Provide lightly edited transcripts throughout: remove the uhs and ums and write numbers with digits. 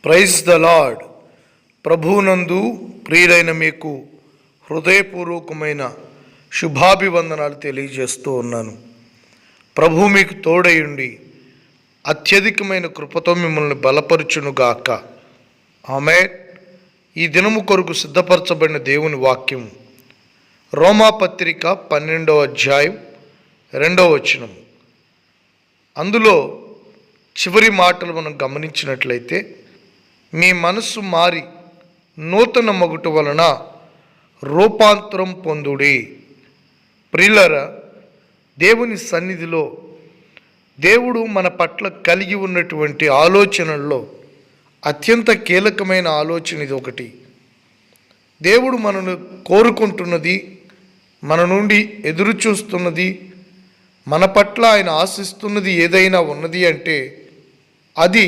Praise the lord. ప్రభువునందు ప్రియులైన మీకు హృదయపూర్వకమైన శుభాభివందనాలు తెలియజేస్తూ ఉన్నాను. ప్రభు మీకు తోడయుండి అత్యధికమైన కృపతో మిమ్మల్ని బలపరుచునుగాక. ఆమేన్. ఈ దినము కొరకు సిద్ధపరచబడిన దేవుని వాక్యం రోమాపత్రిక 12వ అధ్యాయం 2వ వచనం. అందులో చివరి మాటలు మనం గమనించినట్లయితే, మీ మనస్సు మారి నూతన మగుట వలన రూపాంతరం పొందుడి. ప్రియులారా, దేవుని సన్నిధిలో దేవుడు మన పట్ల కలిగి ఉన్నటువంటి ఆలోచనల్లో అత్యంత కీలకమైన ఆలోచన ఇది ఒకటి. దేవుడు మనను కోరుకుంటున్నది, మన నుండి ఎదురు చూస్తున్నది, మన పట్ల ఆయన ఆశిస్తున్నది ఏదైనా ఉన్నది అంటే అది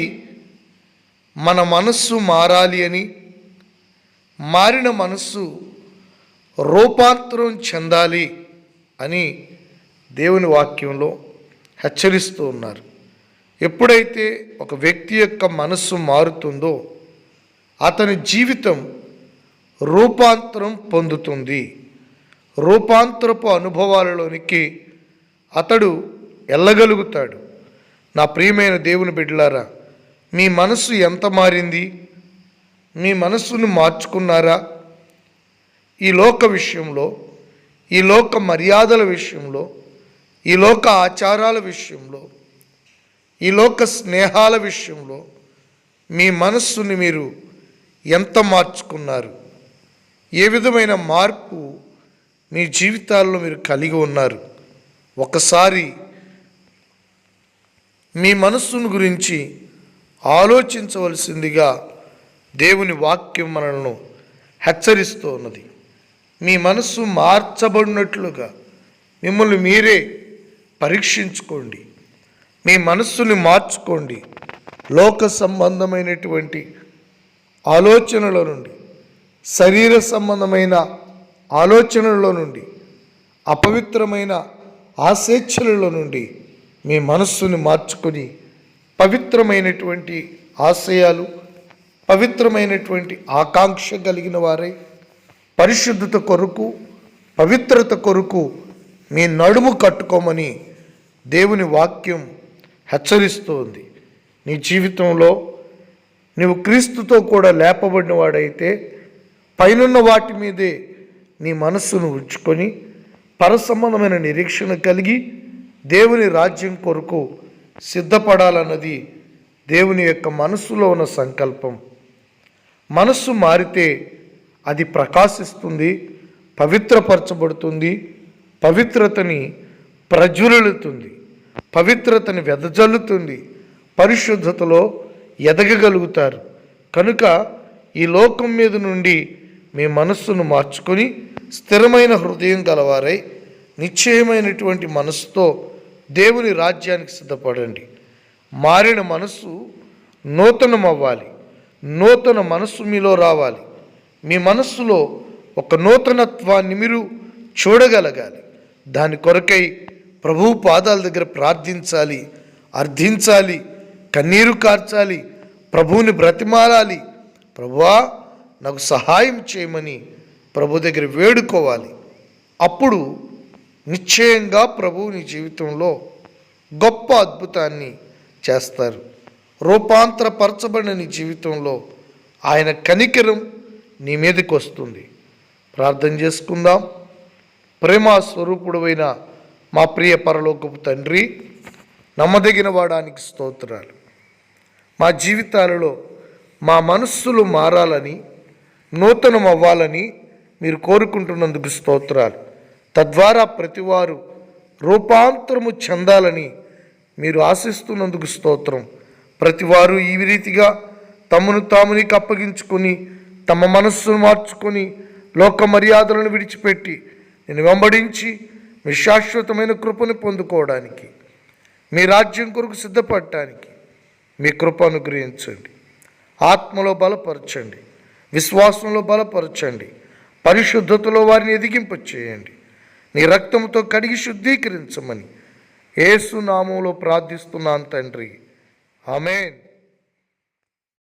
మన మనస్సు మారాలి అని, మారిన మనస్సు రూపాంతరం చెందాలి అని దేవుని వాక్యంలో హెచ్చరిస్తూ ఉన్నారు. ఎప్పుడైతే ఒక వ్యక్తి యొక్క మనస్సు మారుతుందో అతని జీవితం రూపాంతరం పొందుతుంది. రూపాంతరపు అనుభవాలలోనికి అతడు వెళ్ళగలుగుతాడు. నా ప్రియమైన దేవుని బిడ్డలారా, మీ మనస్సు ఎంత మారింది? మీ మనస్సును మార్చుకున్నారా? ఈ లోక విషయంలో, ఈ లోక మర్యాదల విషయంలో, ఈ లోక ఆచారాల విషయంలో, ఈ లోక స్నేహాల విషయంలో మీ మనస్సుని మీరు ఎంత మార్చుకున్నారు? ఏ విధమైన మార్పు మీ జీవితాల్లో మీరు కలిగి ఉన్నారు? ఒకసారి మీ మనస్సును గురించి ఆలోచించవలసిందిగా దేవుని వాక్యం మనల్ని హెచ్చరిస్తూ ఉన్నది. మీ మనస్సు మార్చబడినట్లుగా మిమ్మల్ని మీరే పరీక్షించుకోండి. మీ మనస్సుని మార్చుకోండి. లోక సంబంధమైనటువంటి ఆలోచనల నుండి, శరీర సంబంధమైన ఆలోచనల నుండి, అపవిత్రమైన ఆశేచ్ఛలలో నుండి మీ మనస్సుని మార్చుకొని పవిత్రమైనటువంటి ఆశయాలు, పవిత్రమైనటువంటి ఆకాంక్ష కలిగిన వారై పరిశుద్ధత కొరకు, పవిత్రత కొరకు మీ నడుము కట్టుకోమని దేవుని వాక్యం హెచ్చరిస్తోంది. నీ జీవితంలో నీవు క్రీస్తుతో కూడా లేపబడిన వాడైతే పైనున్న వాటి మీదే నీ మనస్సును ఉంచుకొని పరసంబంధమైన నిరీక్షణ కలిగి దేవుని రాజ్యం కొరకు సిద్ధపడాలన్నది దేవుని యొక్క మనస్సులో ఉన్న సంకల్పం. మనస్సు మారితే అది ప్రకాశిస్తుంది, పవిత్రపరచబడుతుంది, పవిత్రతని ప్రజ్వలుతుంది, పవిత్రతని వెదజల్లుతుంది, పరిశుద్ధతలో ఎదగగలుగుతారు. కనుక ఈ లోకం మీద నుండి మీ మనస్సును మార్చుకొని స్థిరమైన హృదయం గలవారై నిశ్చయమైనటువంటి మనస్సుతో దేవుని రాజ్యానికి సిద్ధపడండి. మారిన మనస్సు నూతనం అవ్వాలి. నూతన మనస్సు మీలో రావాలి. మీ మనస్సులో ఒక నూతనత్వాన్ని మీరు చూడగలగాలి. దాని కొరకై ప్రభువు పాదాల దగ్గర ప్రార్థించాలి, అర్థించాలి, కన్నీరు కార్చాలి, ప్రభువుని బ్రతిమాలాలి. ప్రభువా, నాకు సహాయం చేయమని ప్రభు దగ్గర వేడుకోవాలి. అప్పుడు నిశ్చయంగా ప్రభువు నీ జీవితంలో గొప్ప అద్భుతాన్ని చేస్తారు. రూపాంతరపరచబడిన నీ జీవితంలో ఆయన కనికరం నీ మీదకి వస్తుంది. ప్రార్థన చేసుకుందాం. ప్రేమ స్వరూపుడైన మా ప్రియ పరలోకపు తండ్రి, నమ్మదగిన వాడానికి స్తోత్రాలు. మా జీవితాలలో మా మనస్సులు మారాలని, నూతనం అవ్వాలని మీరు కోరుకుంటున్నందుకు స్తోత్రాలు. తద్వారా ప్రతివారు రూపాంతరము చెందాలని మీరు ఆశిస్తున్నందుకు స్తోత్రం. ప్రతివారు ఈ రీతిగా తమను తామునికి అప్పగించుకొని, తమ మనస్సును మార్చుకొని, లోక మర్యాదలను విడిచిపెట్టి నేను వెంబడించి మీ శాశ్వతమైన కృపను పొందుకోవడానికి, మీ రాజ్యం కొరకు సిద్ధపడటానికి మీ కృప అనుగ్రహించండి. ఆత్మలో బలపరచండి, విశ్వాసంలో బలపరచండి, పరిశుద్ధతలో వారిని ఎదిగింప చేయండి. నీ రక్తంతో కడిగి శుద్ధీకరించమని యేసు నామములో ప్రార్థిస్తున్నాను తండ్రి. ఆమేన్.